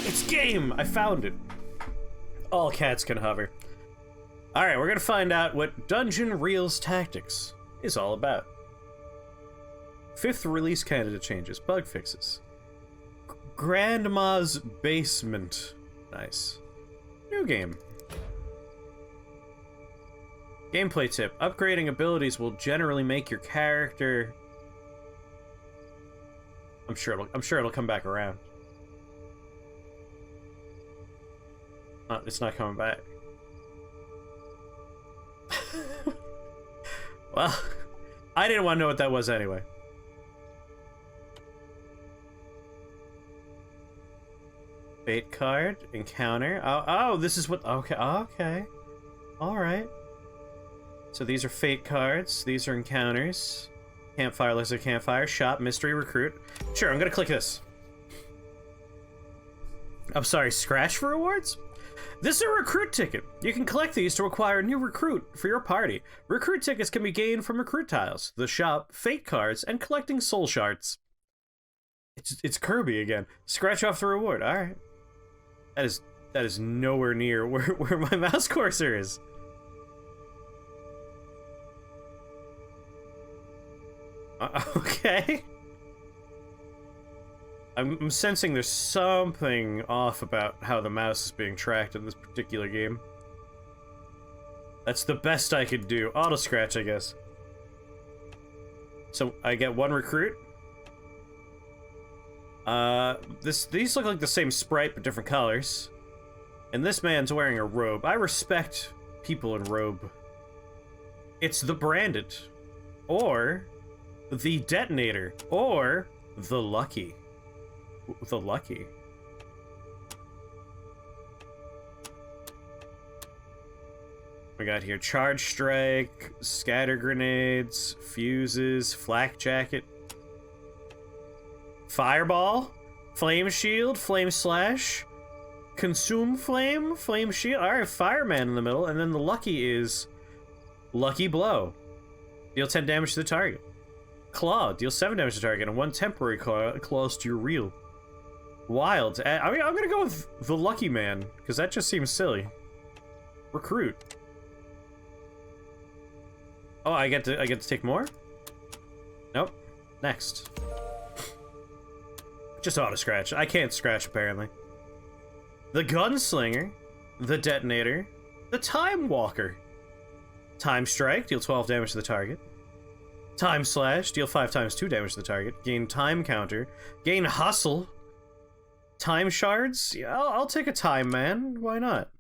It's game! I found it. All cats can hover. Alright, we're gonna find out what Dungeon Reels Tactics is all about. 5th release candidate changes, bug fixes. Grandma's Basement. Nice. New game. Gameplay tip. Upgrading abilities will generally make your character... I'm sure it'll come back around. It's not coming back. Well, I didn't want to know what that was anyway. Fate card, encounter. Oh, this is what. Okay, okay, all right. So these are fate cards. These are encounters. Campfire, lizard, campfire, shop, mystery, recruit. Sure, I'm gonna click this. I'm sorry, scratch for rewards? This is a recruit ticket. You can collect these to acquire a new recruit for your party. Recruit tickets can be gained from recruit tiles, the shop, fate cards, and collecting soul shards. It's Kirby again. Scratch off the reward. All right. That is nowhere near where my mouse cursor is. Okay. I'm sensing there's something off about how the mouse is being tracked in this particular game. That's the best I could do. Auto scratch, I guess. So I get one recruit. These look like the same sprite but different colors. And this man's wearing a robe. I respect people in robe. It's the Branded, or the Detonator, or the Lucky. The Lucky. We got here Charge Strike, Scatter Grenades, Fuses, Flak Jacket, Fireball, Flame Shield, Flame Slash, Consume Flame, Flame Shield. Alright, Fireman in the middle, and then the Lucky is Lucky Blow. Deal 10 damage to the target. Claw, deal 7 damage to the target, and 1 temporary claws to your reel. Wild. I mean, I'm gonna go with the Lucky Man, because that just seems silly. Recruit. Oh, I get to take more? Nope. Next. Just auto scratch. I can't scratch apparently. The Gunslinger, the Detonator, the Time Walker. Time Strike, deal 12 damage to the target. Time Slash, deal 5 times 2 damage to the target. Gain Time Counter. Gain Hustle. Time Shards? Yeah, I'll take a Time Man. Why not?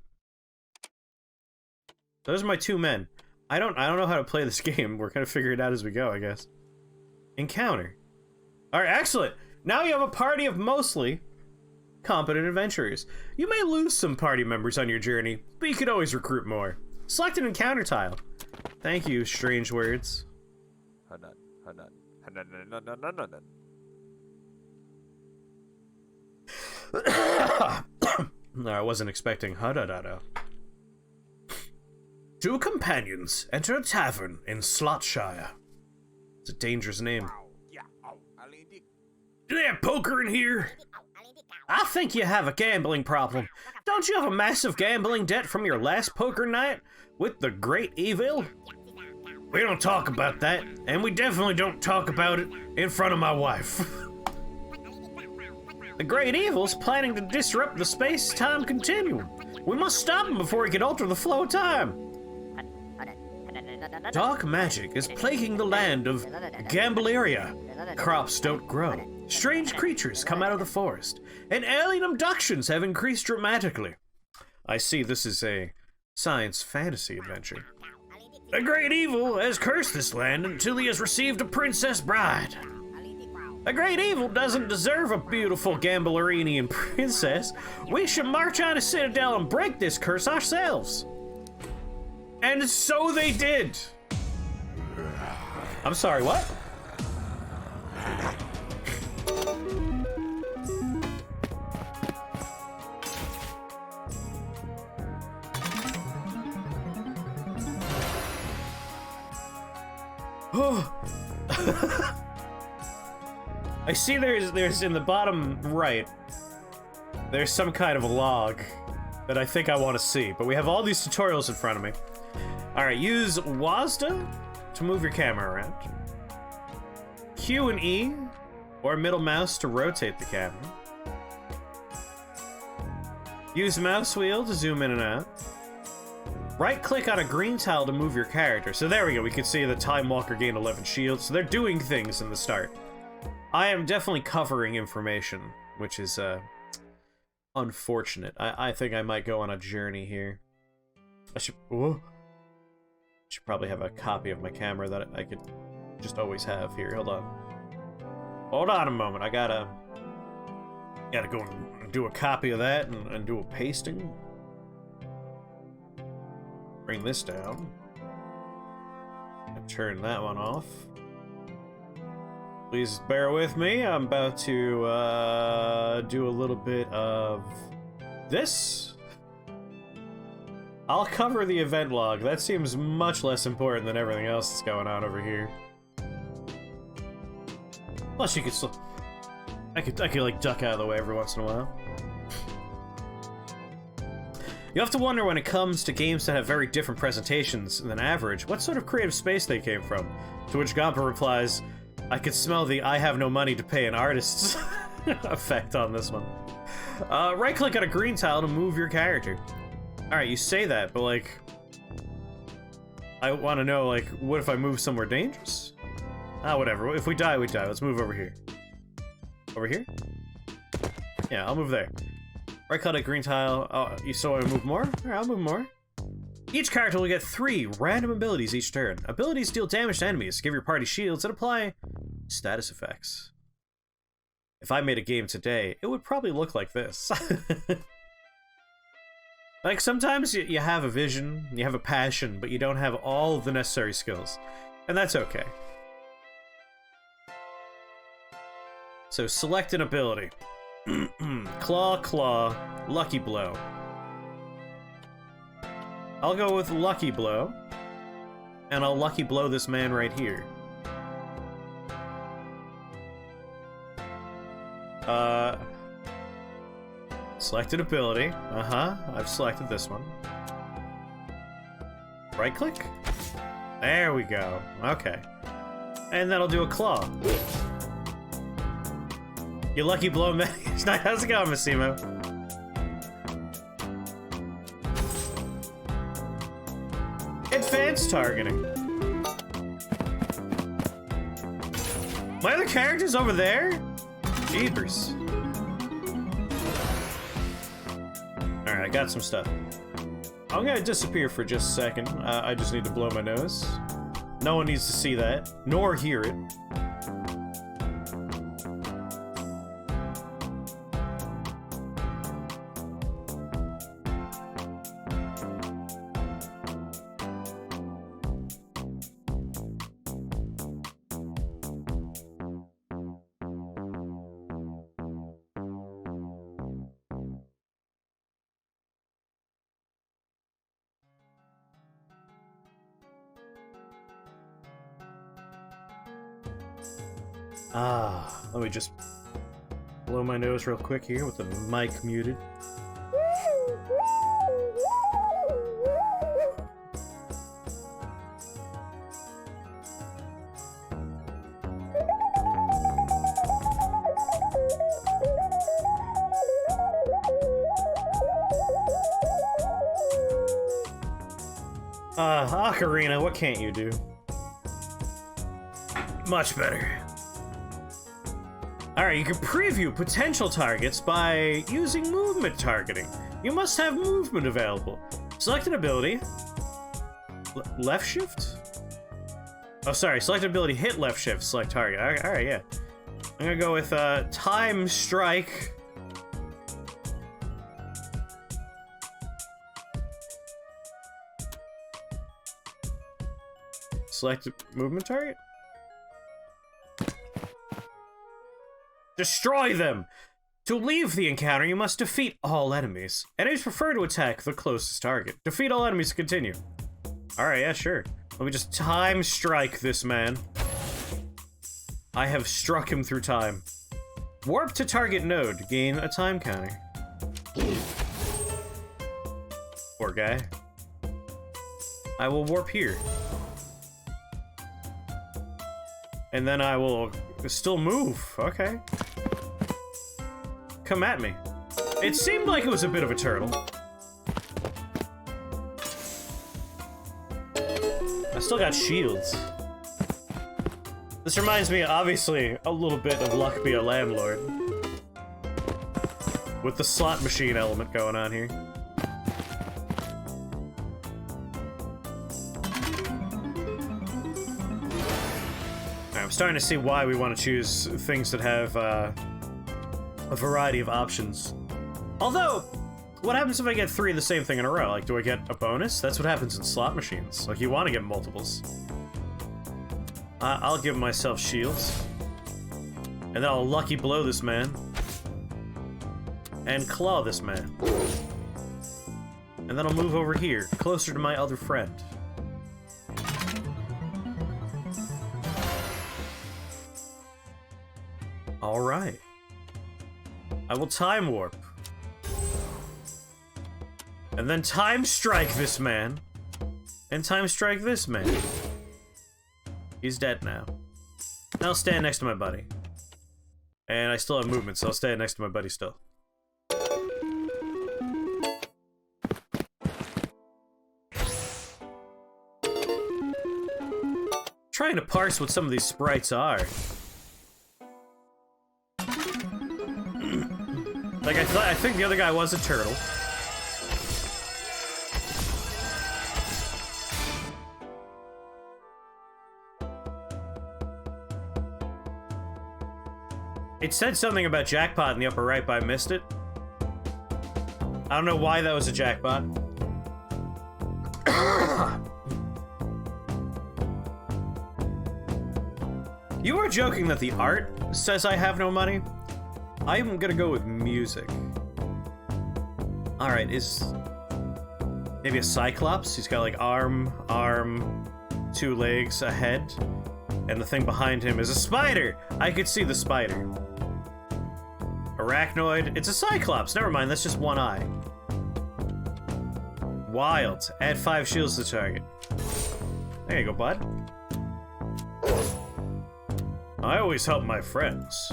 Those are my 2 men. I don't know how to play this game. We're gonna figure it out as we go, I guess. Encounter. Alright, excellent! Now you have a party of mostly competent adventurers. You may lose some party members on your journey, but you could always recruit more. Select an encounter tile. Thank you, strange words. No, I wasn't expecting ha-da-da-da. 2 companions enter a tavern in Slotshire. It's a dangerous name. Do they have poker in here? I think you have a gambling problem. Don't you have a massive gambling debt from your last poker night with the Great Evil? We don't talk about that, and we definitely don't talk about it in front of my wife. The Great Evil's planning to disrupt the space-time continuum. We must stop him before he can alter the flow of time. Dark magic is plaguing the land of Gambleria. Crops don't grow. Strange creatures come out of the forest, and alien abductions have increased dramatically. I see this is a science fantasy adventure. The Great Evil has cursed this land until he has received a princess bride. The Great Evil doesn't deserve a beautiful Gamblerinian princess. We should march on a citadel and break this curse ourselves. And so they did. I'm sorry, what? Oh. I see there's in the bottom right, There's some kind of a log that I think I want to see, but we have all these tutorials in front of me. Alright, use WASD to move your camera around. Q and E, or middle mouse to rotate the camera. Use mouse wheel to zoom in and out. Right-click on a green tile to move your character. So there we go, we can see the Time Walker gained 11 shields, so they're doing things in the start. I am definitely covering information, which is, unfortunate. I think I might go on a journey here. I should probably have a copy of my camera that I could just always have here. Hold on. Hold on a moment. I gotta go and do a copy of that and do a pasting. Bring this down. And turn that one off. Please bear with me. I'm about to do a little bit of this. I'll cover the event log. That seems much less important than everything else that's going on over here. Plus, you could still... I could like duck out of the way every once in a while. You have to wonder when it comes to games that have very different presentations than average, what sort of creative space they came from. To which Gampa replies, I could smell the I have no money to pay an artist's effect on this one. Right-click on a green tile to move your character. Alright, you say that, but like... I want to know, like, what if I move somewhere dangerous? Ah, whatever. If we die, we die. Let's move over here. Over here? Yeah, I'll move there. Right-click on a green tile. Oh, you still want to move more? Alright, I'll move more. Each character will get 3 random abilities each turn. Abilities deal damage to enemies, give your party shields, and apply status effects. If I made a game today, it would probably look like this. Like, sometimes you have a vision, you have a passion, but you don't have all of the necessary skills. And that's okay. So, select an ability. Claw, Claw, Lucky Blow. I'll go with Lucky Blow, and I'll Lucky Blow this man right here. Selected ability. I've selected this one. Right click? There we go. Okay. And that'll do a claw. You Lucky Blow man. How's it going, Massimo? Advanced targeting. My other character's over there? Jeepers. Alright, I got some stuff. I'm gonna disappear for just a second. I just need to blow my nose. No one needs to see that, nor hear it. Let me just blow my nose real quick here with the mic muted. Ocarina, what can't you do? Much better. Alright, you can preview potential targets by using movement targeting. You must have movement available. Select an ability. Left shift? Oh, sorry. Select an ability, hit left shift, select target. Alright, yeah. I'm gonna go with Time Strike. Select movement target? Destroy them! To leave the encounter, you must defeat all enemies. Enemies prefer to attack the closest target. Defeat all enemies to continue. Alright, yeah, sure. Let me just time strike this man. I have struck him through time. Warp to target node. Gain a time counter. Poor guy. I will warp here. And then I will still move. Okay. Come at me. It seemed like it was a bit of a turtle. I still got shields. This reminds me, obviously, a little bit of Luck Be a Landlord. With the slot machine element going on here. I'm starting to see why we want to choose things that have a variety of options. Although, what happens if I get 3 of the same thing in a row? Like, do I get a bonus? That's what happens in slot machines. Like, you want to get multiples. I'll give myself shields. And then I'll lucky blow this man. And claw this man. And then I'll move over here, closer to my other friend. Alright. I will time warp. And then time strike this man. And time strike this man. He's dead now. Now I'll stand next to my buddy. And I still have movement, so I'll stand next to my buddy still. Trying to parse what some of these sprites are. Like, I think the other guy was a turtle. It said something about jackpot in the upper right, but I missed it. I don't know why that was a jackpot. You were joking that the art says I have no money? I'm gonna go with music. Alright, is... maybe a Cyclops? He's got like arm, 2 legs, a head. And the thing behind him is a spider! I could see the spider. Arachnoid. It's a Cyclops! Never mind, that's just 1 eye. Wild. Add 5 shields to the target. There you go, bud. I always help my friends.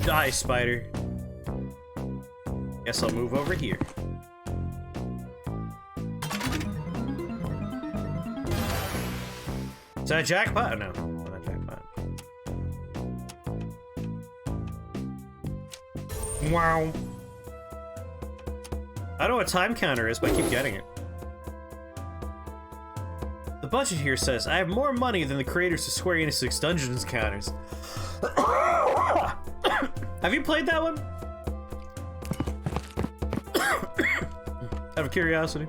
Die, spider. Guess I'll move over here. Is that a jackpot? No, not a jackpot. Wow. I don't know what time counter is, but I keep getting it. The budget here says, I have more money than the creators of Square Enix Dungeons counters. Have you played that one? Out of curiosity.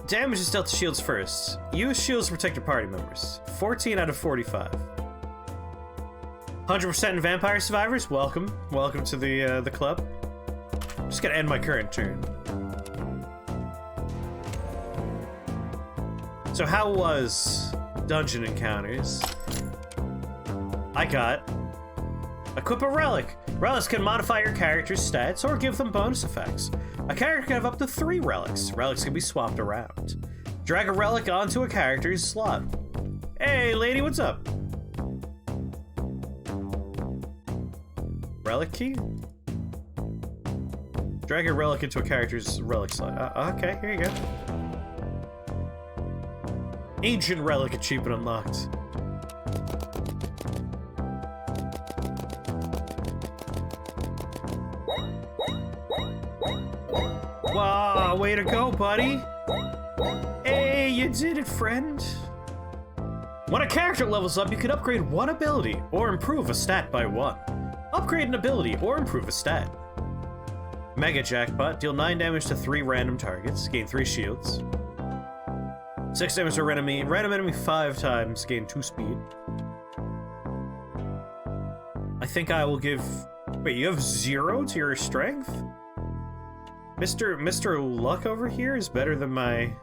Damage is dealt to shields first. Use shields to protect your party members. 14 out of 45. 100% in vampire survivors. Welcome. Welcome to the club. I'm just gonna end my current turn. So how was dungeon encounters? I got equip a relic. Relics can modify your character's stats or give them bonus effects. A character can have up to 3 relics. Relics can be swapped around. Drag a relic onto a character's slot. Hey, lady, what's up? Relic key? Drag a relic into a character's relic slot. Okay, here you go. Ancient relic achievement unlocked. Wow, way to go, buddy. Hey, you did it, friend. When a character levels up, you can upgrade 1 ability or improve a stat by 1. Upgrade an ability or improve a stat. Mega Jackpot, deal 9 damage to 3 random targets, gain 3 shields. 6 damage to random enemy 5 times, gain 2 speed. I think I will give... Wait, you have 0 to your strength? Mr. Luck over here is better than my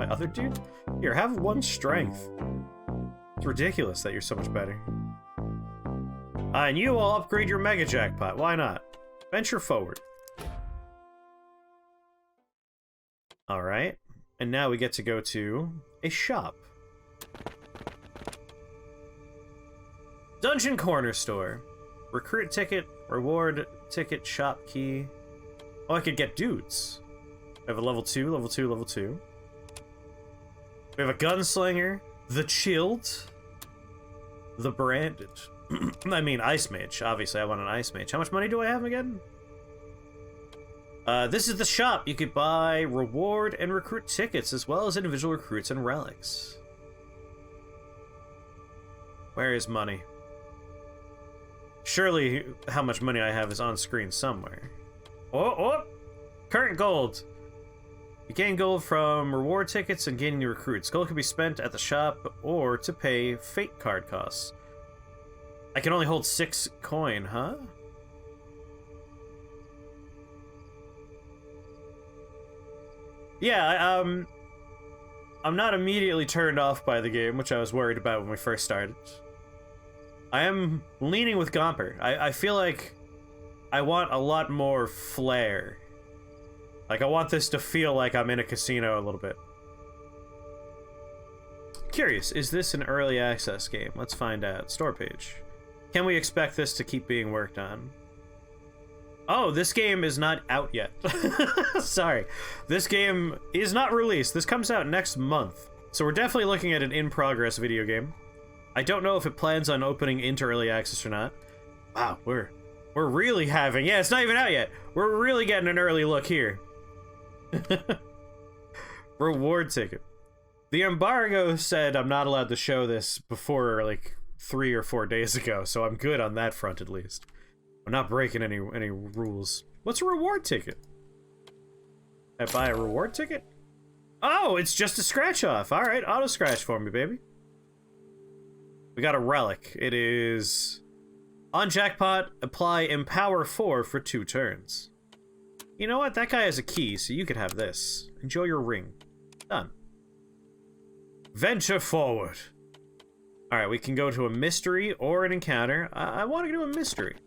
other dude? Here, have 1 strength. It's ridiculous that you're so much better. And you will upgrade your mega jackpot. Why not? Venture forward. Alright. And now we get to go to a shop. Dungeon Corner Store. Recruit ticket, reward ticket, shop key. Oh, I could get dudes. I have a level 2, level 2, level 2. We have a gunslinger, the chilled, the branded. I mean, ice mage. Obviously, I want an ice mage. How much money do I have again? This is the shop. You could buy reward and recruit tickets, as well as individual recruits and relics. Where is money? Surely, how much money I have is on screen somewhere. Oh! Current gold. You gain gold from reward tickets and gaining new recruits. Gold can be spent at the shop or to pay fate card costs. I can only hold 6 coin, huh? Yeah, I'm not immediately turned off by the game, which I was worried about when we first started. I am leaning with Gomper. I feel like I want a lot more flair. Like, I want this to feel like I'm in a casino a little bit. Curious, is this an early access game? Let's find out. Store page. Can we expect this to keep being worked on? Oh, this game is not out yet. Sorry. This game is not released. This comes out next month. So we're definitely looking at an in-progress video game. I don't know if it plans on opening into early access or not. Wow, we're really having... Yeah, it's not even out yet. We're really getting an early look here. Reward ticket. The embargo said I'm not allowed to show this before, like, 3 or 4 days ago, so I'm good on that front, at least. I'm not breaking any rules. What's a reward ticket? I buy a reward ticket? Oh, it's just a scratch-off. Alright, auto-scratch for me, baby. We got a relic. It is... On jackpot, apply Empower 4 for 2 turns. You know what? That guy has a key, so you could have this. Enjoy your ring. Done. Venture forward. Alright, we can go to a mystery or an encounter. I want to do a mystery.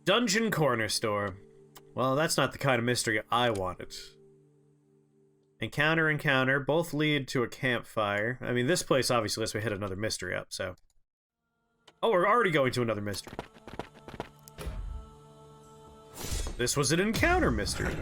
Dungeon Corner Store. Well, that's not the kind of mystery I wanted. Encounter. Both lead to a campfire. I mean, this place obviously lets me hit another mystery up, so... Oh, we're already going to another mystery. This was an encounter mystery.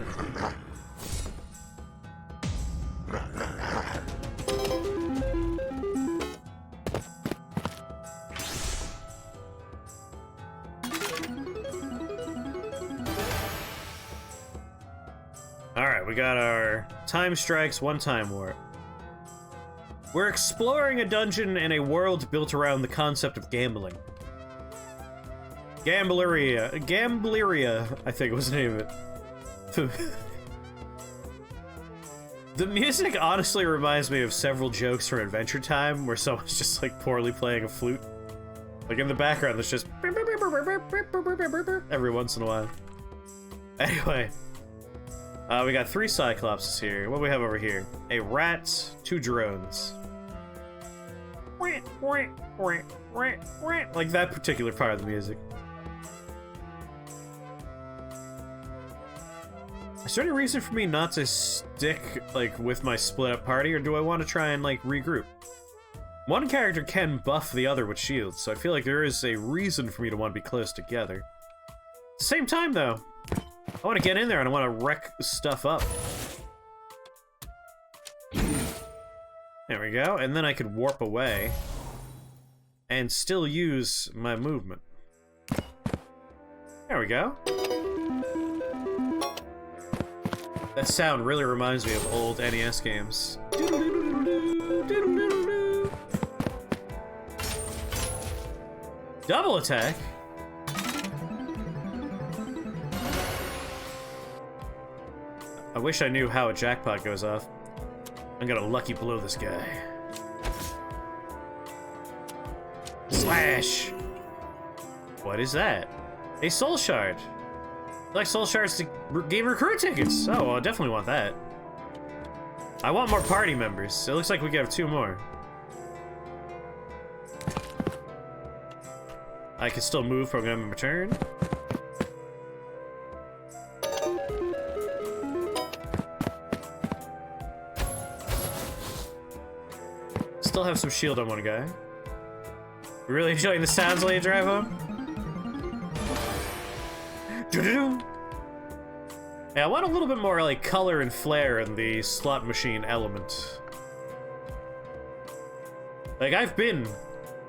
Alright, we got our time strikes, 1 time warp. We're exploring a dungeon in a world built around the concept of gambling. Gambleria, I think was the name of it. The music honestly reminds me of several jokes from Adventure Time, where someone's just like poorly playing a flute. Like in the background, there's just every once in a while. Anyway, we got 3 Cyclopses here. What do we have over here? A rat, 2 drones. Like that particular part of the music. Is there any reason for me not to stick, like, with my split-up party, or do I want to try and, like, regroup? One character can buff the other with shields, so I feel like there is a reason for me to want to be close together. At the same time, though, I want to get in there and I want to wreck stuff up. There we go, and then I could warp away and still use my movement. There we go. That sound really reminds me of old NES games. Double attack? I wish I knew how a jackpot goes off. I'm gonna lucky blow this guy. Slash! What is that? A soul shard. Like soul shards to gain recruit tickets. Oh, well, I definitely want that. I want more party members. It looks like we can have 2 more. I can still move, but I'm gonna return. Still have some shield on one guy. Really enjoying the sounds while you drive home? Yeah, I want a little bit more like color and flair in the slot machine element. Like I've been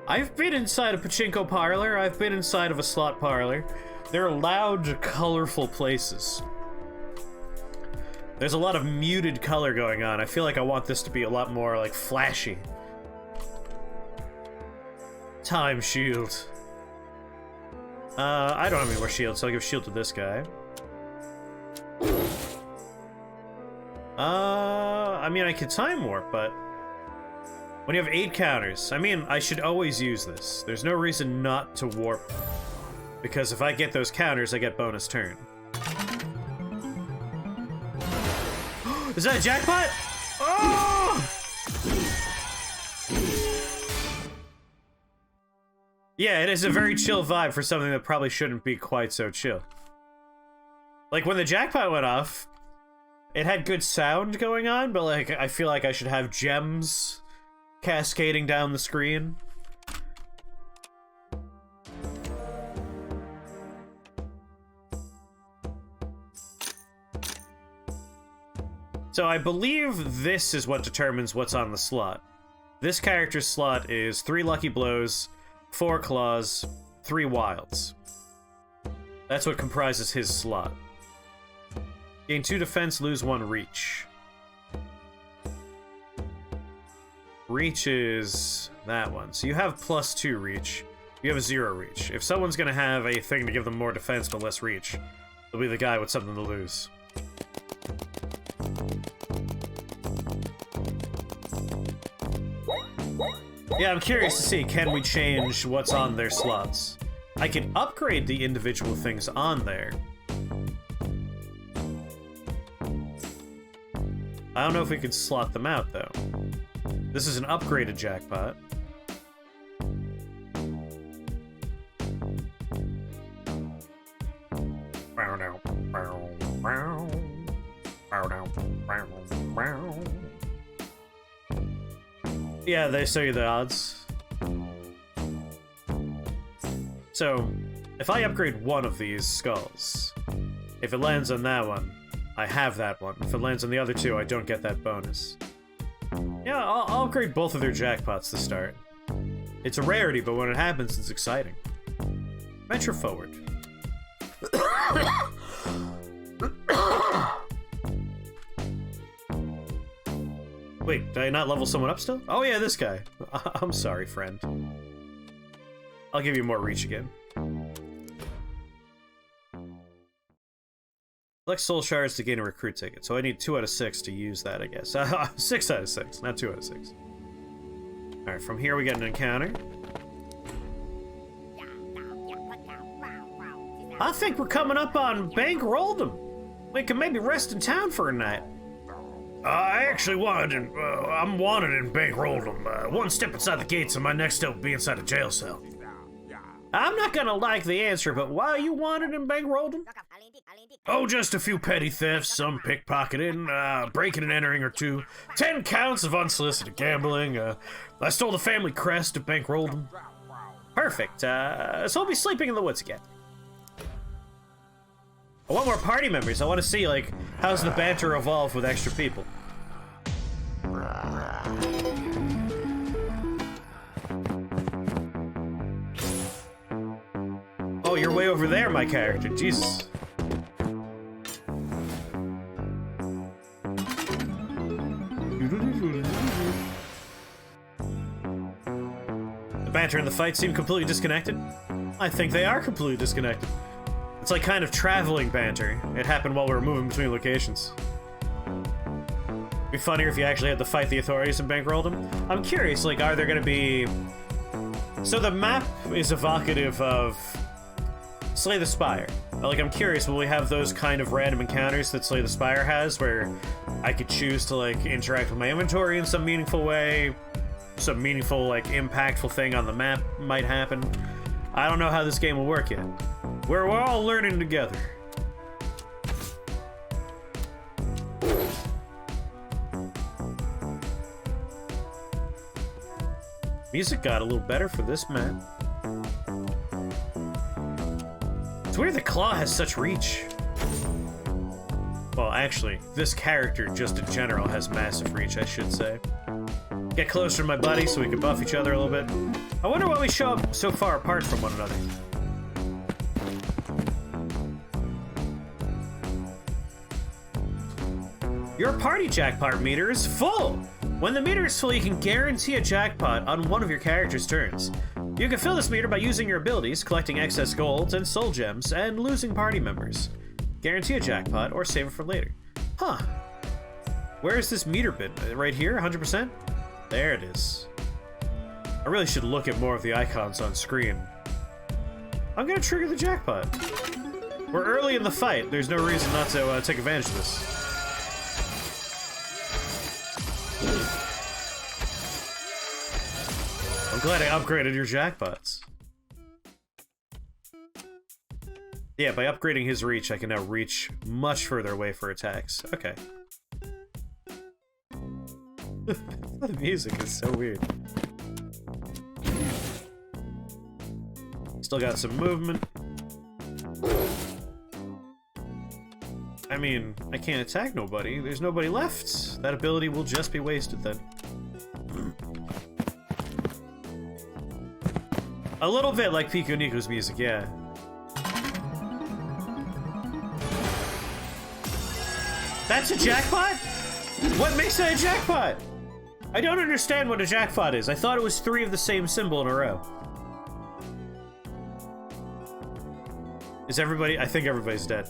inside a pachinko parlor, I've been inside of a slot parlor. They're loud, colorful places. There's a lot of muted color going on. I feel like I want this to be a lot more like flashy. Time shield. I don't have any more shields, so I'll give shield to this guy. I mean, I could time warp, but when you have 8 counters, I mean, I should always use this. There's no reason not to warp, because if I get those counters, I get bonus turn. Is that a jackpot? Oh! Yeah, it is a very chill vibe for something that probably shouldn't be quite so chill. Like, when the jackpot went off, it had good sound going on, but, like, I feel like I should have gems cascading down the screen. So I believe this is what determines what's on the slot. This character's slot is 3 lucky blows, 4 claws, 3 wilds. That's what comprises his slot. Gain 2 defense, lose 1 reach. Reach is that one. So you have +2 reach. You have a 0 reach. If someone's gonna have a thing to give them more defense but less reach, it'll be the guy with something to lose. Yeah, I'm curious to see, can we change what's on their slots? I can upgrade the individual things on there. I don't know if we can slot them out, though. This is an upgraded jackpot. Yeah, they show you the odds. So, if I upgrade one of these skulls, if it lands on that one, I have that one. If it lands on the other 2, I don't get that bonus. Yeah, I'll upgrade both of their jackpots to start. It's a rarity, but when it happens, it's exciting. Venture forward. Wait, did I not level someone up still? Oh yeah, this guy. I'm sorry, friend. I'll give you more reach again. Collect soul shards to gain a recruit ticket, so I need 2 out of 6 to use that, I guess. 6 out of 6, not 2 out of 6. Alright, from here we get an encounter. I think we're coming up on Bank Roldham. We can maybe rest in town for a night. I actually I'm wanted in Bank Roldham. One step inside the gates and my next step will be inside a jail cell. I'm not gonna like the answer, but why are you wanted in Bank Roldham? Oh, just a few petty thefts, some pickpocketing, breaking and entering or 2, 10 counts of unsolicited gambling, I stole the family crest at Bank Roldham. Perfect, so I'll be sleeping in the woods again. I want more party members. I want to see, like, how's the banter evolve with extra people. Oh, you're way over there, my character. Jesus. The banter and the fight seem completely disconnected. I think they are completely disconnected. It's like kind of traveling banter. It happened while we were moving between locations. It'd be funnier if you actually had to fight the authorities in Bank Roldham. I'm curious, like, are there gonna be... So the map is evocative of Slay the Spire. Like, I'm curious, will we have those kind of random encounters that Slay the Spire has, where I could choose to, like, interact with my inventory in some meaningful way, some meaningful, like, impactful thing on the map might happen. I don't know how this game will work yet. We're all learning together. Music got a little better for this map. It's weird that Claw has such reach. Well, actually, this character just in general has massive reach, I should say. Get closer to my buddy so we can buff each other a little bit. I wonder why we show up so far apart from one another. Your party jackpot meter is full! When the meter is full, you can guarantee a jackpot on one of your character's turns. You can fill this meter by using your abilities, collecting excess gold and soul gems, and losing party members. Guarantee a jackpot or save it for later. Huh. Where is this meter bit? Right here, 100%? There it is. I really should look at more of the icons on screen. I'm gonna trigger the jackpot. We're early in the fight. There's no reason not to take advantage of this. I'm glad I upgraded your jackpots. Yeah, by upgrading his reach, I can now reach much further away for attacks. Okay. The music is so weird. Still got some movement. I mean, I can't attack nobody. There's nobody left. That ability will just be wasted then. A little bit like Pico Nico's music, yeah. That's a jackpot? What makes that a jackpot? I don't understand what a jackpot is. I thought it was 3 of the same symbol in a row. Is everybody? I think everybody's dead.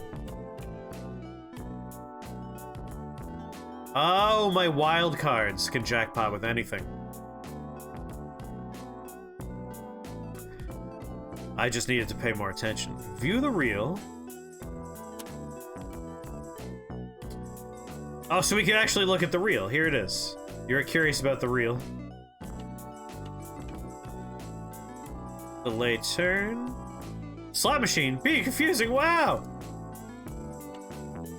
Oh, my wild cards can jackpot with anything. I just needed to pay more attention. View the reel. Oh, so we can actually look at the reel. Here it is. You're curious about the reel. Delay turn. Slot machine. Be confusing. Wow.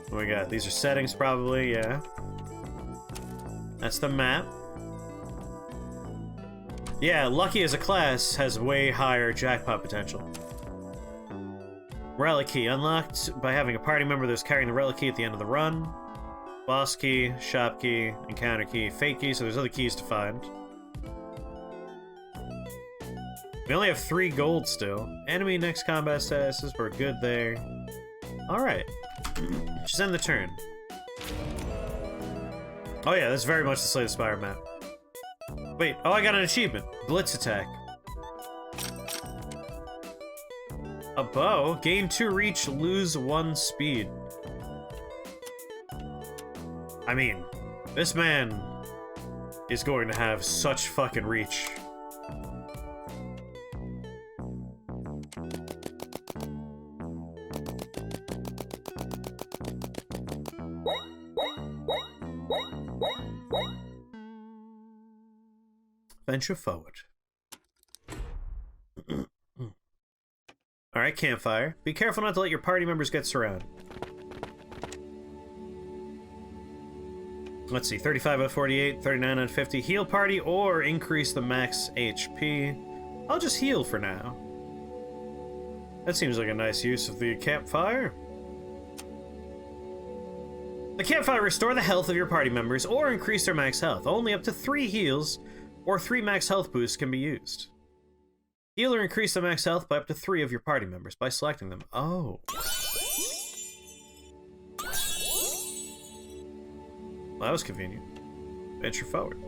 What we got? These are settings probably. Yeah. That's the map. Yeah, Lucky as a class has way higher jackpot potential. Relic key. Unlocked by having a party member that's carrying the relic key at the end of the run. Boss key, shop key, encounter key, fate key, so there's other keys to find. We only have 3 gold still. Enemy next combat statuses, we're good there. Alright. Just end the turn. Oh yeah, that's very much the Slay the Spire map. Wait, oh, I got an achievement. Blitz attack. A bow. Gain 2 reach, lose 1 speed. I mean, this man is going to have such fucking reach. Venture forward. Alright, campfire. Be careful not to let your party members get surrounded. Let's see, 35 out of 48, 39 out of 50. Heal party or increase the max HP. I'll just heal for now. That seems like a nice use of the campfire. The campfire restore the health of your party members or increase their max health. Only up to 3 heals or 3 max health boosts can be used. Heal or increase the max health by up to 3 of your party members by selecting them. Oh. Well, that was convenient. Venture forward.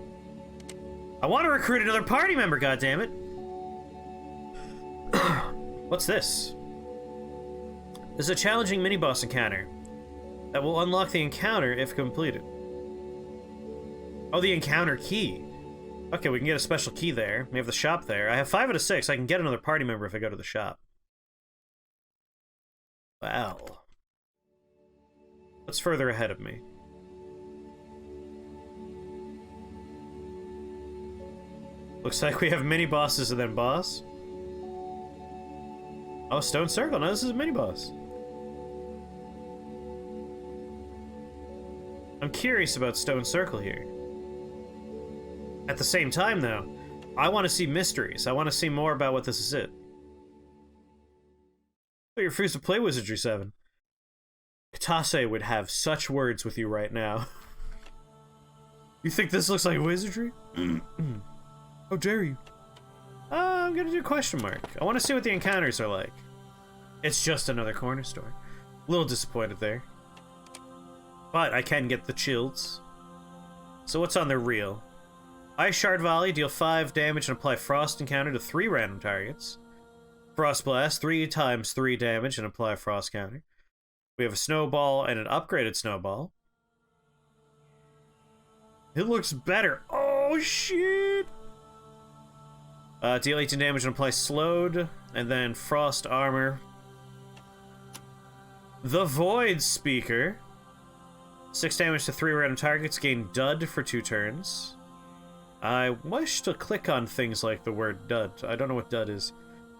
I want to recruit another party member, goddammit! What's this? This is a challenging mini-boss encounter that will unlock the encounter if completed. Oh, the encounter key. Okay, we can get a special key there. We have the shop there. I have 5 out of 6. I can get another party member if I go to the shop. Wow. What's further ahead of me? Looks like we have mini bosses and then boss. Oh, Stone Circle. No, this is a mini-boss. I'm curious about Stone Circle here. At the same time, though, I want to see mysteries. I want to see more about what this is it. But you refuse to play Wizardry 7. Katase would have such words with you right now. You think this looks like wizardry? How dare you? I'm gonna do question mark. I want to see what the encounters are like. It's just another corner store. A little disappointed there. But I can get the chills. So what's on the reel? Ice Shard Volley, deal 5 damage and apply Frost Encounter to 3 random targets. Frost Blast, 3 times 3 damage and apply a Frost Counter. We have a Snowball and an upgraded Snowball. It looks better. Oh, shit! Deal 18 damage and apply Slowed, and then Frost Armor. The Void Speaker. 6 damage to 3 random targets, gain Dud for 2 turns. I wish to click on things like the word Dud. I don't know what Dud is.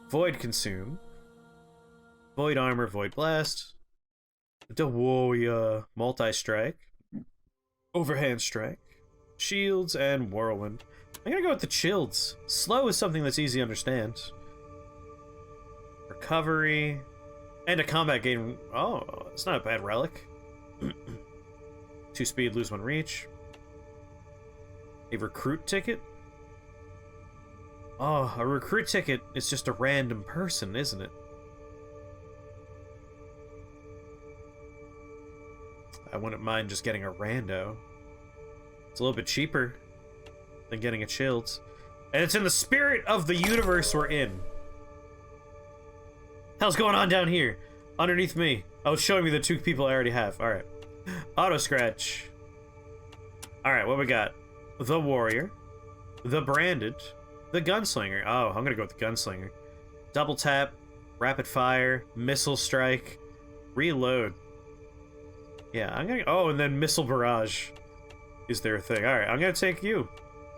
Void Consume. Void Armor, Void Blast. Whoa, Multi-Strike. Overhand Strike. Shields, and Whirlwind. I'm gonna go with the Chills. Slow is something that's easy to understand. Recovery. And a combat gain. Oh, it's not a bad relic. 2 speed, lose 1 reach. A recruit ticket? Oh, a recruit ticket is just a random person, isn't it? I wouldn't mind just getting a rando. It's a little bit cheaper than getting a chilled. And it's in the spirit of the universe we're in. Hell's going on down here? Underneath me. Oh, it's showing me the 2 people I already have. Alright. Auto scratch. Alright, what we got? The Warrior. The Branded. The Gunslinger. Oh, I'm gonna go with the Gunslinger. Double tap. Rapid fire. Missile strike. Reload. Yeah, I'm gonna... Oh, and then Missile Barrage is their thing. Alright, I'm gonna take you.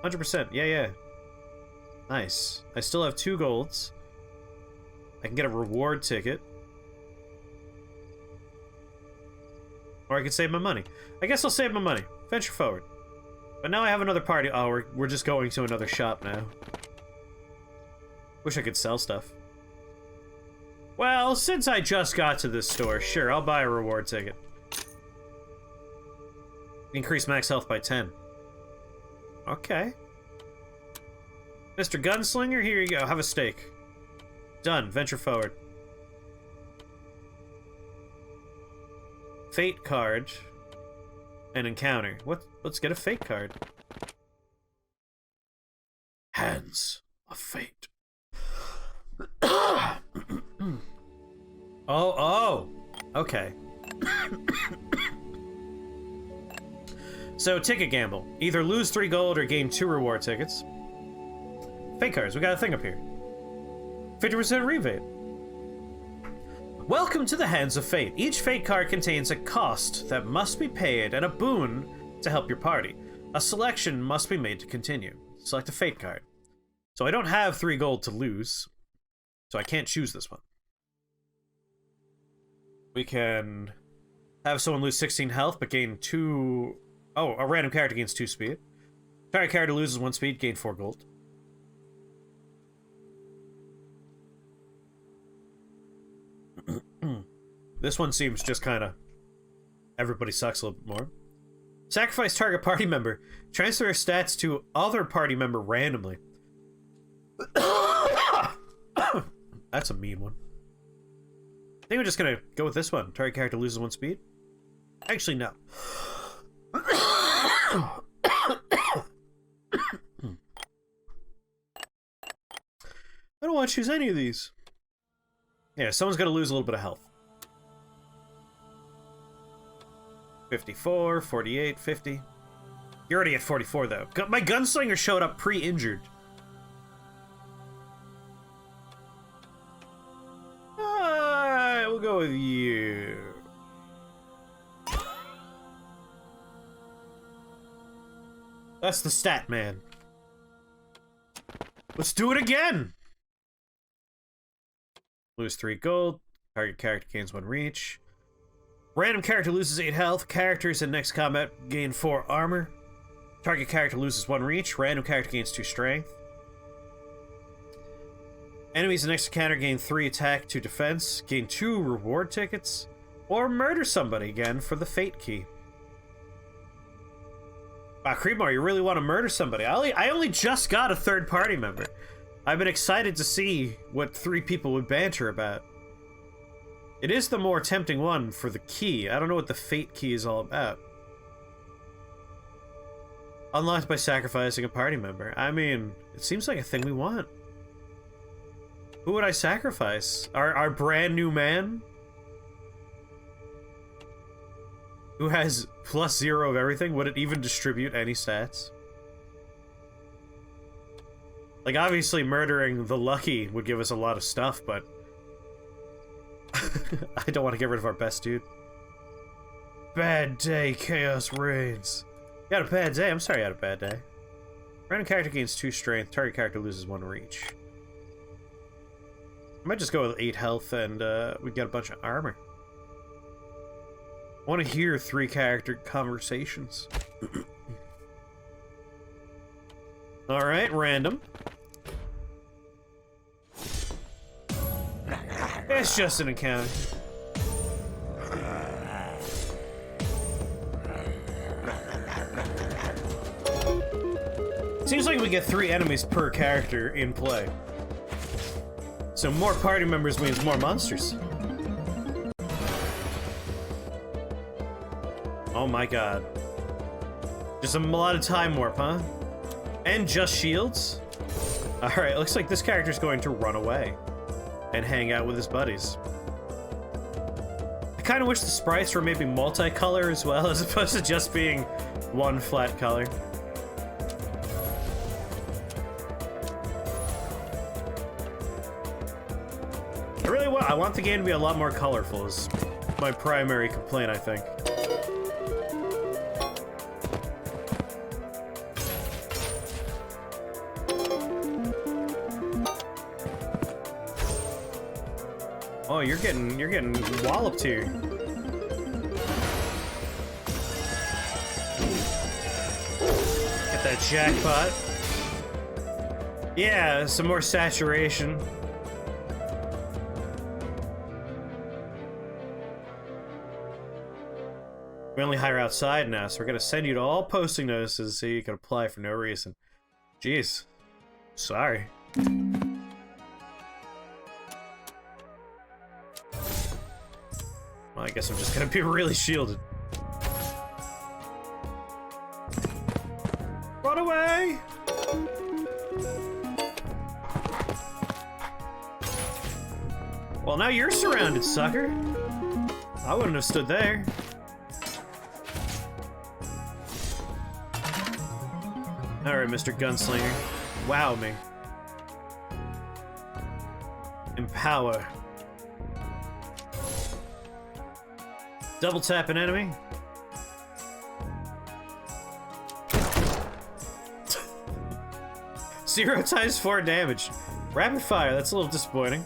100%. Yeah. Nice. I still have 2 golds. I can get a reward ticket. Or I can save my money. I guess I'll save my money. Venture forward. But now I have another party. Oh, we're just going to another shop now. Wish I could sell stuff. Well, since I just got to this store, sure, I'll buy a reward ticket. Increase max health by 10. Okay. Mr. Gunslinger, here you go. Have a steak. Done. Venture forward. Fate card. An encounter. Let's get a fate card. Hands of Fate. Oh. Okay. So, ticket gamble. Either lose 3 gold or gain 2 reward tickets. Fate cards. We got a thing up here. 50% rebate. Welcome to the Hands of Fate. Each fate card contains a cost that must be paid and a boon to help your party. A selection must be made to continue. Select a fate card. So I don't have 3 gold to lose, so I can't choose this one. We can have someone lose 16 health but gain 2... Oh, a random character gains 2 speed. Target character loses 1 speed, gain 4 gold. This one seems just kind of... Everybody sucks a little bit more. Sacrifice target party member. Transfer stats to other party member randomly. That's a mean one. I think we're just gonna go with this one. Target character loses 1 speed. Actually, no. I don't want to choose any of these. Yeah, someone's gonna lose a little bit of health. 54, 48, 50. You're already at 44, though. My gunslinger showed up pre-injured. Alright, we'll go with you. That's the stat, man. Let's do it again! Lose 3 gold. Target character gains 1 reach. Random character loses 8 health. Characters in next combat gain 4 armor. Target character loses 1 reach. Random character gains 2 strength. Enemies in next encounter gain 3 attack, 2 defense. Gain 2 reward tickets. Or murder somebody again for the fate key. Wow, Creedmoor, you really want to murder somebody. I only just got a third party member. I've been excited to see what 3 people would banter about. It is the more tempting one for the key. I don't know what the fate key is all about. Unlocked by sacrificing a party member. I mean, it seems like a thing we want. Who would I sacrifice? Our brand new man? Who has +0 of everything? Would it even distribute any stats? Like, obviously murdering the Lucky would give us a lot of stuff, but... I don't want to get rid of our best dude. Bad day, chaos reigns. You had a bad day? I'm sorry you had a bad day. Random character gains 2 strength. Target character loses 1 reach. I might just go with 8 health and we get a bunch of armor. I want to hear 3 character conversations. Alright, random. It's just an encounter. Seems like we get 3 enemies per character in play. So more party members means more monsters. Oh my god. Just a lot of time warp, huh? And just shields? Alright, looks like this character's going to run away and hang out with his buddies. I kind of wish the sprites were maybe multicolor as well, as opposed to just being one flat color. I want the game to be a lot more colorful, is my primary complaint, I think. Oh, you're getting walloped here. Get that jackpot. Yeah, some more saturation. We only hire outside now, so we're gonna send you to all posting notices so you can apply for no reason. Jeez. Sorry. Well, I guess I'm just gonna be really shielded. Run away! Well, now you're surrounded, sucker. I wouldn't have stood there. Alright, Mr. Gunslinger. Wow me. Empower. Double tap an enemy. Zero times 4 damage. Rapid fire, that's a little disappointing.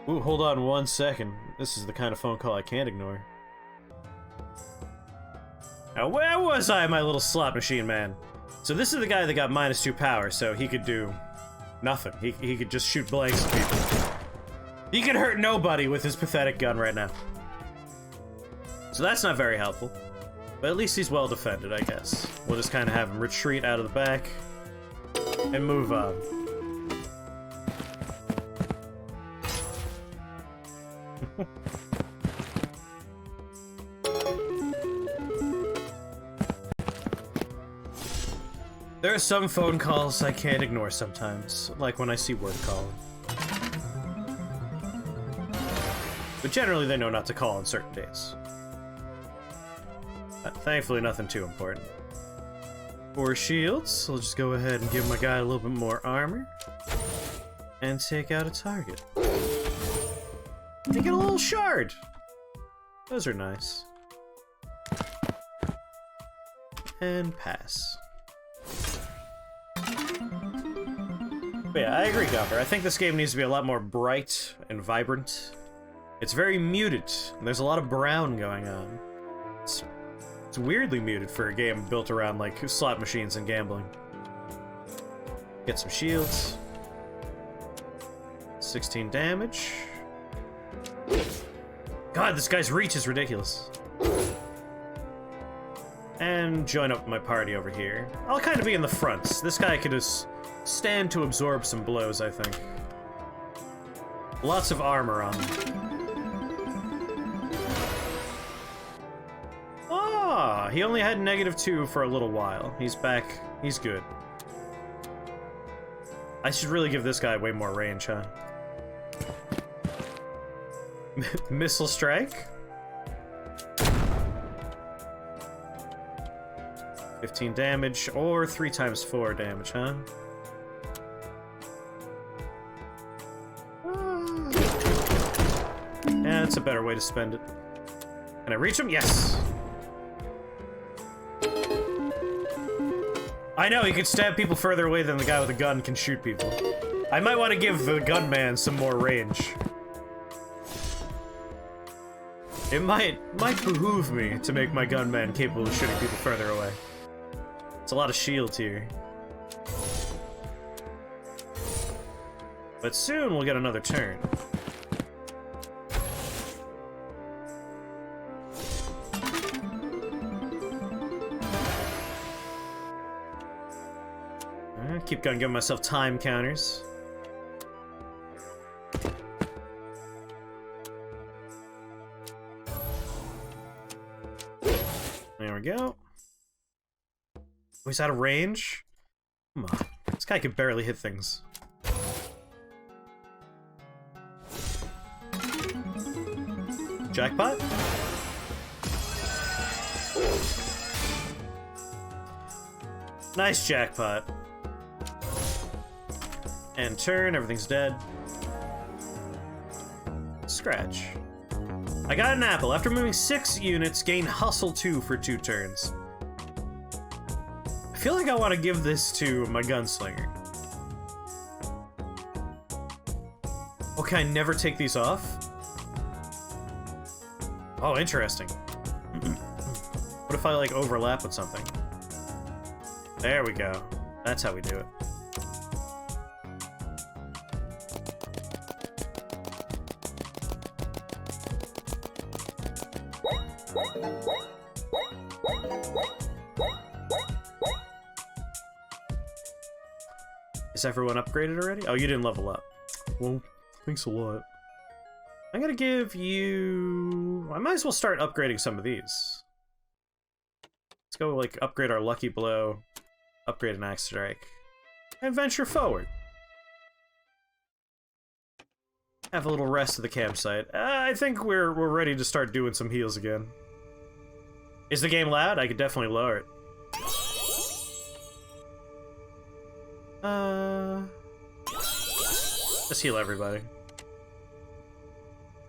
Ooh, hold on 1 second. This is the kind of phone call I can't ignore. Now, where was I, my little slot machine man? So this is the guy that got -2 power, so he could do nothing. He could just shoot blanks at people. He could hurt nobody with his pathetic gun right now. So that's not very helpful. But at least he's well defended, I guess. We'll just kind of have him retreat out of the back and move on. There are some phone calls I can't ignore sometimes, like when I see word calling. But generally they know not to call on certain days. Thankfully nothing too important. 4 shields, so I'll just go ahead and give my guy a little bit more armor. And take out a target. And get a little shard! Those are nice. And pass. But yeah, I agree, Gumper. I think this game needs to be a lot more bright and vibrant. It's very muted. There's a lot of brown going on. It's weirdly muted for a game built around, like, slot machines and gambling. Get some shields. 16 damage. God, this guy's reach is ridiculous. And join up my party over here. I'll kind of be in the front. This guy could just stand to absorb some blows, I think. Lots of armor on him. Ah, he only had -2 for a little while. He's back. He's good. I should really give this guy way more range, huh? Missile strike? 15 damage, or 3 times 4 damage, huh? Yeah, that's a better way to spend it. Can I reach him? Yes! I know, he can stab people further away than the guy with a gun can shoot people. I might want to give the gunman some more range. It might behoove me to make my gunman capable of shooting people further away. It's a lot of shields here. But soon we'll get another turn. Keep going, giving myself time counters. There we go. Oh, he's out of range? Come on. This guy can barely hit things. Jackpot? Nice jackpot. And turn, everything's dead. Scratch. I got an apple. After moving 6 units, gain Hustle 2 for 2 turns. I feel like I want to give this to my gunslinger. Oh, can I never take these off? Oh, interesting. What if I, like, overlap with something? There we go. That's how we do it. Is everyone upgraded already? Oh, you didn't level up. Well, thanks a lot. I'm gonna give you... I might as well start upgrading some of these. Let's go, like, upgrade our Lucky Blow, upgrade an Axe Strike, and venture forward. Have a little rest at the campsite. I think we're ready to start doing some heals again. Is the game loud? I could definitely lower it. Just heal everybody.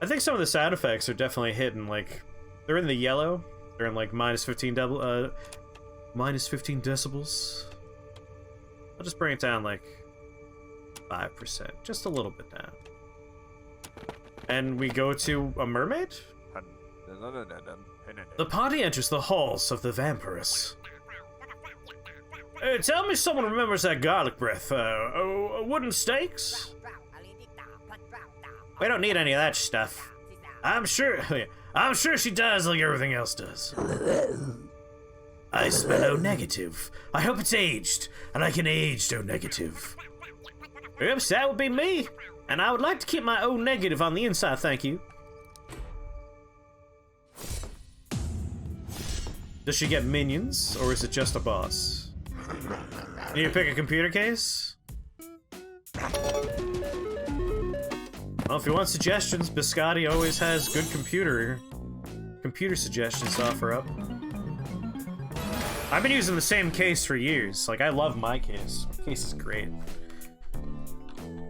I think some of the sound effects are definitely hidden, like, they're in the yellow. They're in, like, -15 decibels. I'll just bring it down, like, 5%. Just a little bit down. And we go to a mermaid? The party enters the halls of the vampiress. Tell me someone remembers that garlic breath. Wooden stakes? We don't need any of that stuff. I'm sure she does like everything else does. I smell O-negative. I hope it's aged, and I can age O-negative. Oops, that would be me. And I would like to keep my O-negative on the inside, thank you. Does she get minions, or is it just a boss? Need to pick a computer case? Well, if you want suggestions, Biscotti always has good computer suggestions to offer up. I've been using the same case for years. Like, I love my case. My case is great.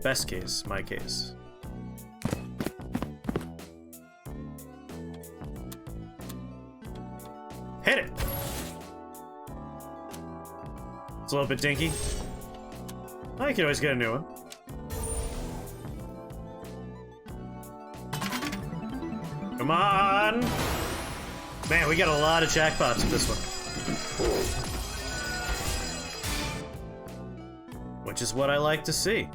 Best case, my case. Hit it! It's a little bit dinky. I can always get a new one. Come on! Man, we got a lot of jackpots with this one. Which is what I like to see.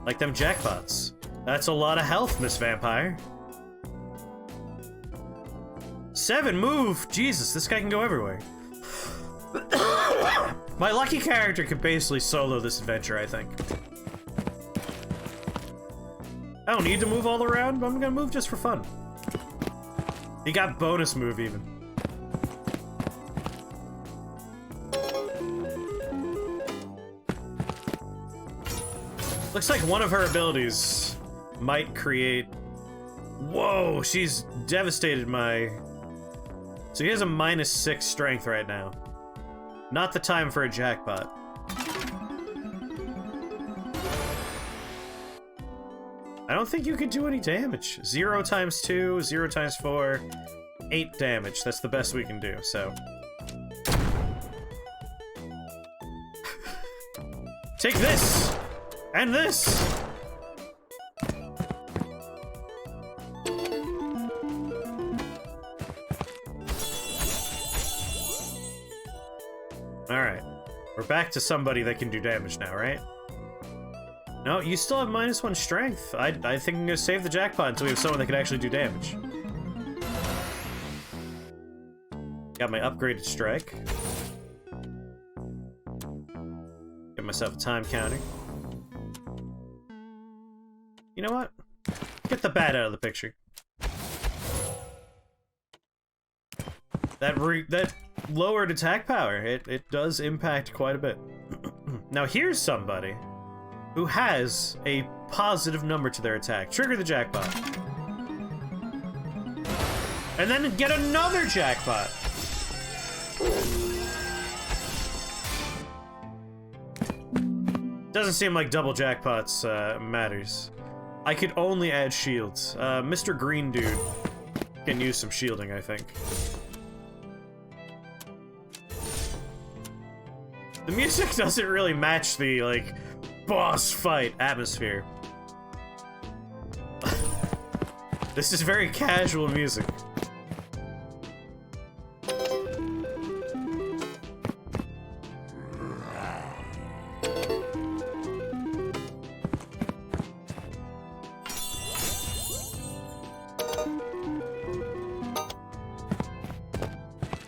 Like them jackpots. That's a lot of health, Miss Vampire. 7, move! Jesus, this guy can go everywhere. My lucky character could basically solo this adventure, I think. I don't need to move all around, but I'm gonna move just for fun. He got bonus move, even. Looks like one of her abilities might create... Whoa, she's devastated my... So he has a -6 strength right now. Not the time for a jackpot. I don't think you could do any damage. 0 times 2, 0 times 4, 8 damage. That's the best we can do, so. Take this! And this! Alright. We're back to somebody that can do damage now, right? No, you still have -1 strength. I think I'm gonna save the jackpot until we have someone that can actually do damage. Got my upgraded strike. Get myself a time counter. You know what? Get the bat out of the picture. That lowered attack power. It does impact quite a bit. Now here's somebody who has a positive number to their attack. Trigger the jackpot. And then get another jackpot. Doesn't seem like double jackpots matters. I could only add shields. Mr. Green Dude can use some shielding, I think. The music doesn't really match the, like, boss fight atmosphere. This is very casual music.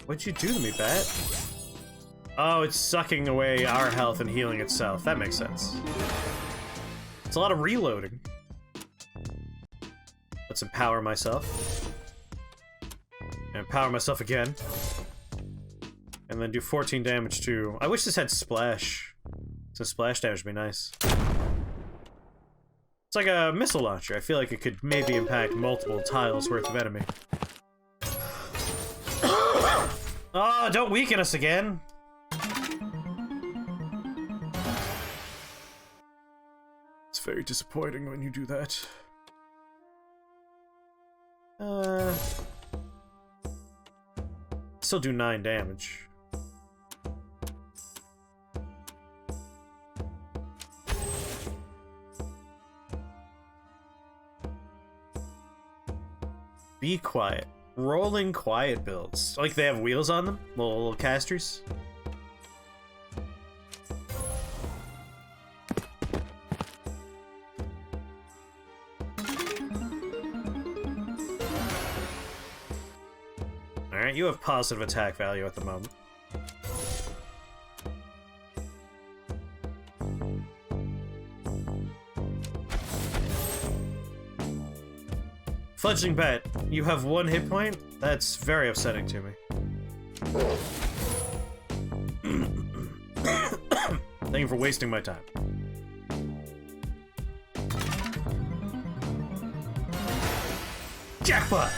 What'd you do to me, Bat? Oh, it's sucking away our health and healing itself. That makes sense. It's a lot of reloading. Let's empower myself. And empower myself again. And then do 14 damage too. I wish this had splash. So splash damage would be nice. It's like a missile launcher. I feel like it could maybe impact multiple tiles worth of enemy. Oh, don't weaken us again! It's very disappointing when you do that. Still do 9 damage. Be quiet. Rolling quiet builds. Like they have wheels on them? Little casters? Alright, you have positive attack value at the moment. Fledgling Bat, you have 1 hit point? That's very upsetting to me. Thank you for wasting my time. Jackpot!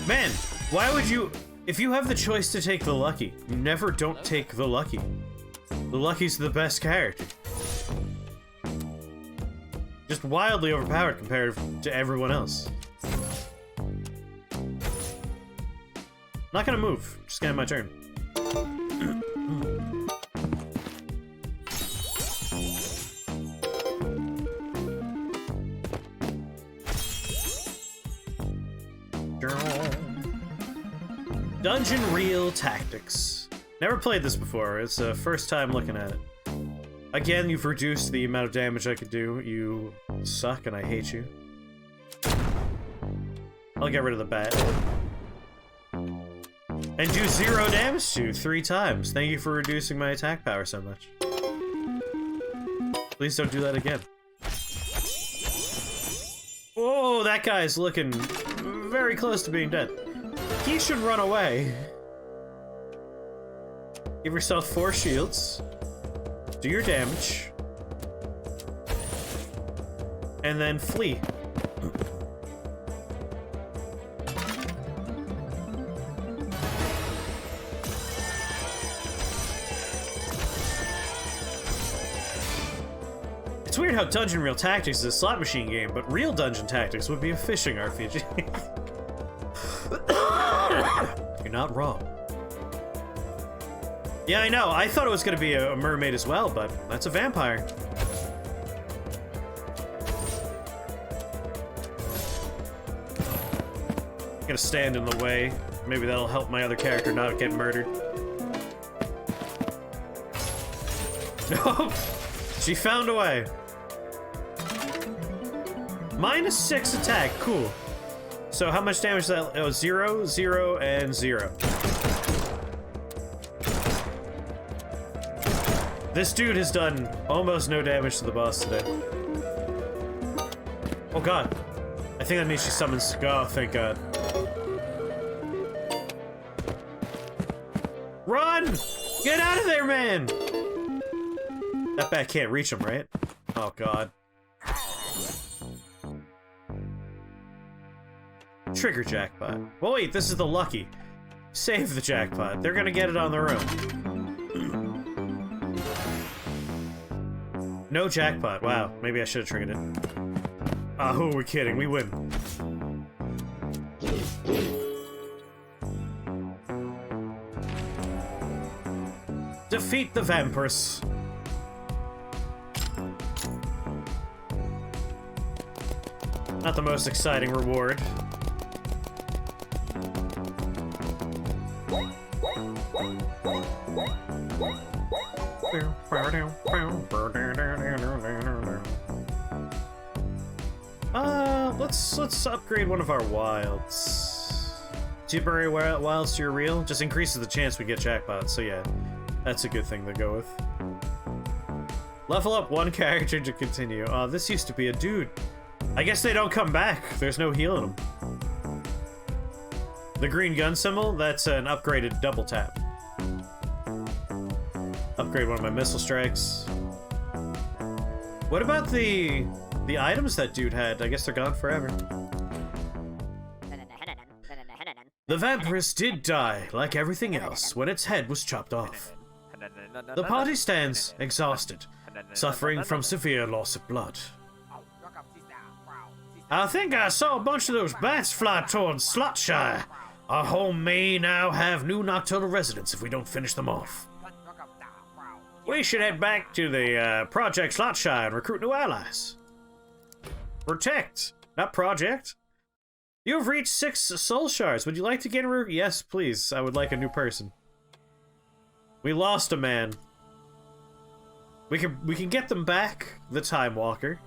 Man, why would you... If you have the choice to take the lucky, you never don't take the lucky. The lucky's the best character. Just wildly overpowered compared to everyone else. Not gonna move. Just gonna have my turn. Dungeon Reel Tactics. Never played this before. It's the first time looking at it. Again, you've reduced the amount of damage I could do. You suck and I hate you. I'll get rid of the bat. And do 0 damage to you 3 times. Thank you for reducing my attack power so much. Please don't do that again. Whoa, that guy's looking very close to being dead. He should run away. Give yourself 4 shields. Do your damage. And then flee. It's weird how Dungeon Reel Tactics is a slot machine game, but real Dungeon Tactics would be a fishing RPG. You're not wrong. Yeah, I know. I thought it was going to be a mermaid as well, but that's a vampire. I'm gonna stand in the way. Maybe that'll help my other character not get murdered. No! She found a way. -6 attack. Cool. So how much damage is that? Oh, 0, 0, and 0. This dude has done almost no damage to the boss today. Oh god. I think that means she summons... Oh, thank god. Run! Get out of there, man! That bat can't reach him, right? Oh god. Trigger jackpot. Well, wait, this is the lucky. Save the jackpot. They're gonna get it on their own. No jackpot. Wow, maybe I should have triggered it. Ah, who are we kidding? We win. Defeat the vampires. Not the most exciting reward. Let's upgrade one of our wilds. Temporary wilds to your reel just increases the chance we get jackpots, so yeah, that's a good thing to go with. Level up 1 character to continue. Oh, this used to be a dude. I guess they don't come back. There's no healing them. The green gun symbol, that's an upgraded double tap. Upgrade one of my missile strikes. What about the items that dude had? I guess they're gone forever. The vampiress did die, like everything else, when its head was chopped off. The party stands, exhausted, suffering from severe loss of blood. I think I saw a bunch of those bats fly towards Slotshire. Our home may now have new nocturnal residents if we don't finish them off. We should head back to the Project Slotshire and recruit new allies. Protect, not project. You have reached 6 soul shards. Would you like to get a Yes, please. I would like a new person. We lost a man. We can get them back, the Time Walker.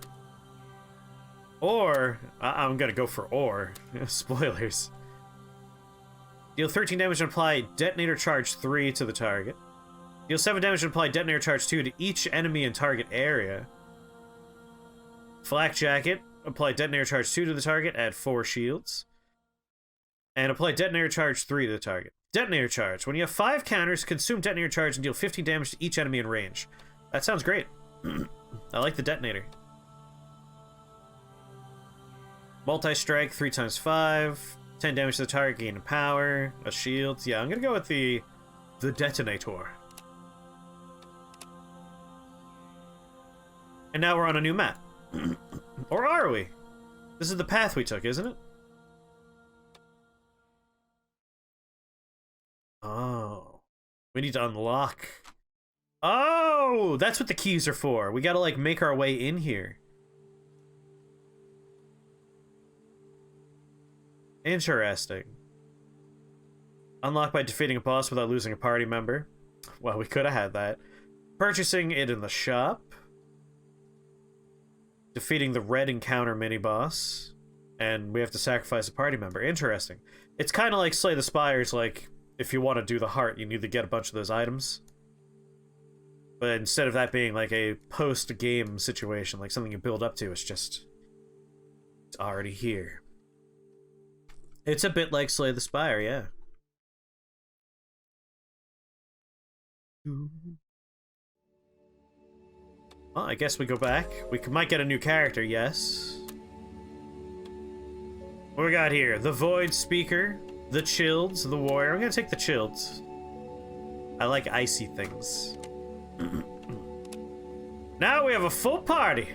Or I'm gonna go for or. Spoilers. Deal 13 damage and apply detonator charge 3 to the target. Deal 7 damage and apply detonator charge 2 to each enemy in target area. Flak jacket. Apply detonator charge 2 to the target, add 4 shields. And apply detonator charge 3 to the target. Detonator charge. When you have 5 counters, consume detonator charge and deal 15 damage to each enemy in range. That sounds great. I like the detonator. Multi-strike, 3 times 5. 10 damage to the target, gain power, a shield. Yeah, I'm gonna go with the detonator. And now we're on a new map. Or are we? This is the path we took, isn't it? Oh. We need to unlock. Oh! That's what the keys are for. We gotta, like, make our way in here. Interesting. Unlocked by defeating a boss without losing a party member. Well, we could have had that. Purchasing it in the shop. Defeating the red encounter mini-boss. And we have to sacrifice a party member. Interesting. It's kind of like Slay the Spires, like, if you want to do the heart, you need to get a bunch of those items. But instead of that being like a post-game situation, like something you build up to, it's already here. It's a bit like Slay the Spire, yeah. Well, I guess we go back. We might get a new character, yes. What we got here? The Void Speaker, the Childs, the Warrior. I'm gonna take the Childs. I like icy things. Now we have a full party.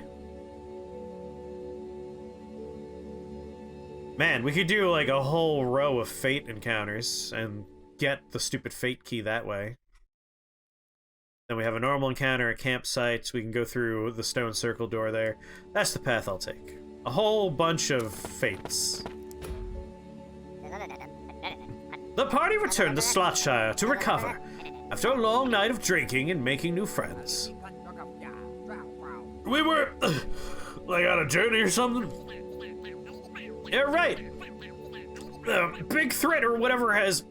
Man, we could do like a whole row of Fate encounters and get the stupid Fate key that way. Then we have a normal encounter at campsites. We can go through the stone circle door there. That's the path I'll take. A whole bunch of Fates. The party returned to Slotshire to recover after a long night of drinking and making new friends. We were like on a journey or something? Yeah, right. Big Threat or whatever has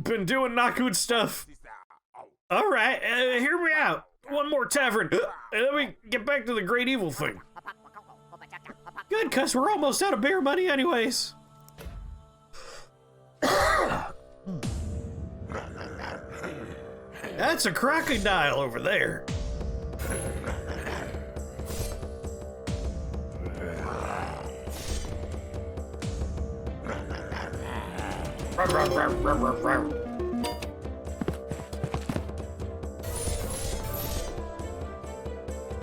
been doing not good stuff. Alright, hear me out. One more tavern, and then we get back to the great evil thing. Good, cuz we're almost out of beer money anyways. That's a crocodile over there.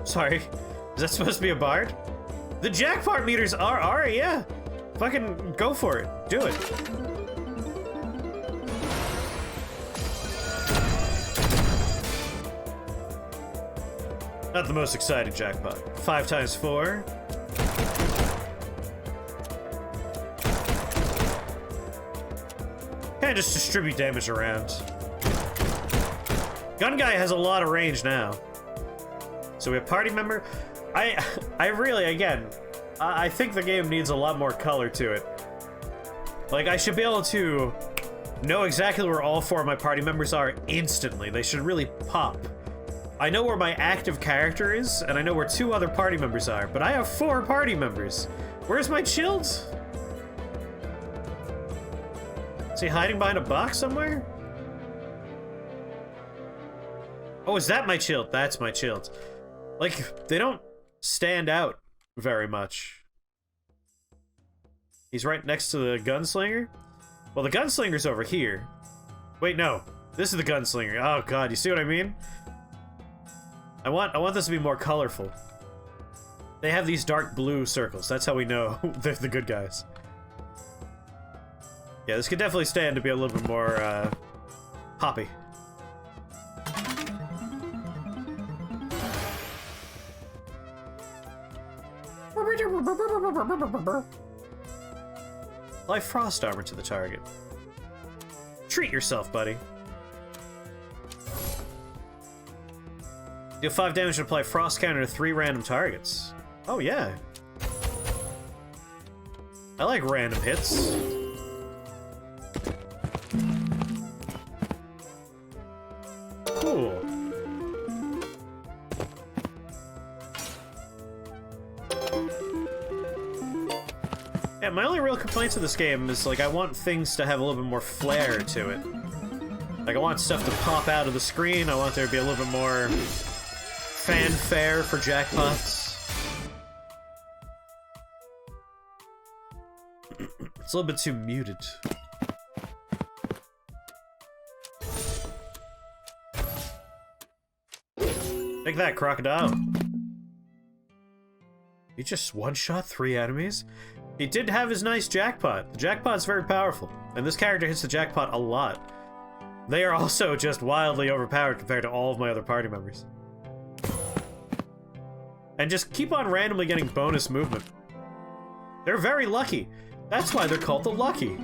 Sorry, is that supposed to be a bard? The jackpot meters are, yeah. Fucking go for it. Do it. Not the most exciting jackpot. 5 times 4. Kinda just distribute damage around. Gun guy has a lot of range now. So we have party member. I really, again, I think the game needs a lot more color to it. Like, I should be able to know exactly where all 4 of my party members are instantly. They should really pop. I know where my active character is, and I know where 2 other party members are, but I have 4 party members. Where's my Chilled? Is he hiding behind a box somewhere? Oh, is that my Chilled? That's my Chilled. Like, they don't stand out very much. He's right next to the gunslinger? Well, the gunslinger's over here. Wait, no. This is the gunslinger. Oh god, you see what I mean? I want this to be more colorful. They have these dark blue circles. That's how we know they're the good guys. Yeah, this could definitely stand to be a little bit more, poppy. Apply frost armor to the target. Treat yourself, buddy. Deal 5 damage and apply frost counter to 3 random targets. Oh yeah. I like random hits. Cool. Yeah, my only real complaints with this game is, like, I want things to have a little bit more flair to it. Like, I want stuff to pop out of the screen, I want there to be a little bit more fanfare for jackpots. It's a little bit too muted. Take that, crocodile. He just one-shot 3 enemies? He did have his nice jackpot. The jackpot's very powerful, and this character hits the jackpot a lot. They are also just wildly overpowered compared to all of my other party members. And just keep on randomly getting bonus movement. They're very lucky. That's why they're called the Lucky.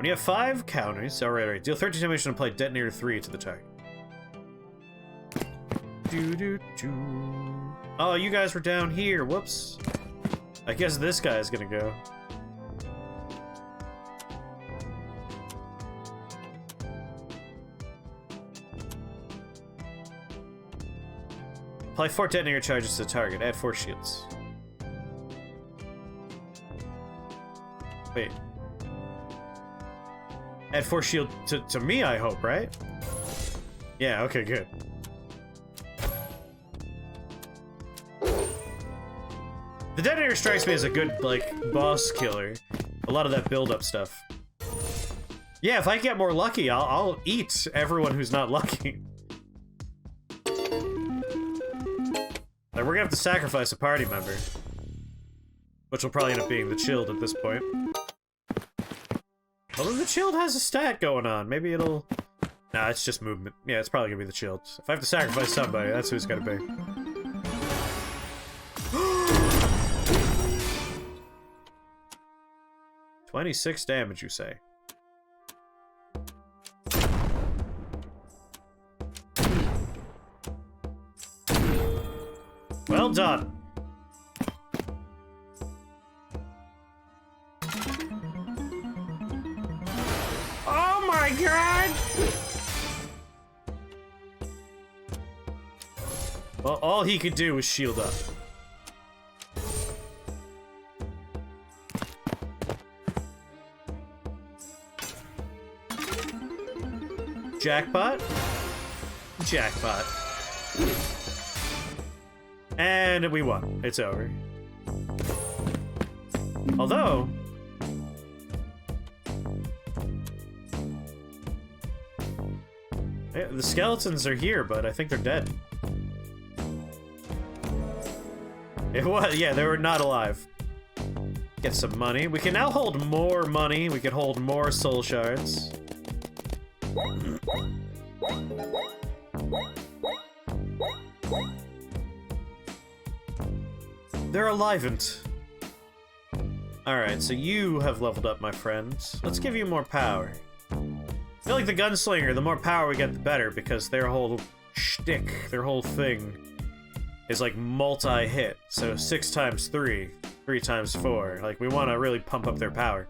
When you have 5 counters, alright, deal 13 damage and apply detonator 3 to the target. Oh, you guys were down here. Whoops. I guess this guy's gonna go. Apply 4 detonator charges to the target. Add 4 shields. Wait. Add 4 shield to me, I hope, right? Yeah, okay, good. The detonator strikes me as a good, like, boss killer. A lot of that build-up stuff. Yeah, if I get more lucky, I'll eat everyone who's not lucky. Like, we're gonna have to sacrifice a party member. Which will probably end up being the Chilled at this point. Although the Chilled has a stat going on. Maybe it'll... Nah, it's just movement. Yeah, it's probably gonna be the Chilled. If I have to sacrifice somebody, that's who it's gonna be. 26 damage, you say? Well done. Oh my god! Well, all he could do was shield up. Jackpot? Jackpot. And we won. It's over. Although... the skeletons are here, but I think they're dead. It was, yeah, they were not alive. Get some money. We can now hold more money. We can hold more soul shards. They're alivened. Alright, so you have leveled up, my friend. Let's give you more power. I feel like the gunslinger, the more power we get, the better, because their whole shtick, their whole thing, is like multi-hit. So 6 times 3, 3 times 4. Like, we want to really pump up their power.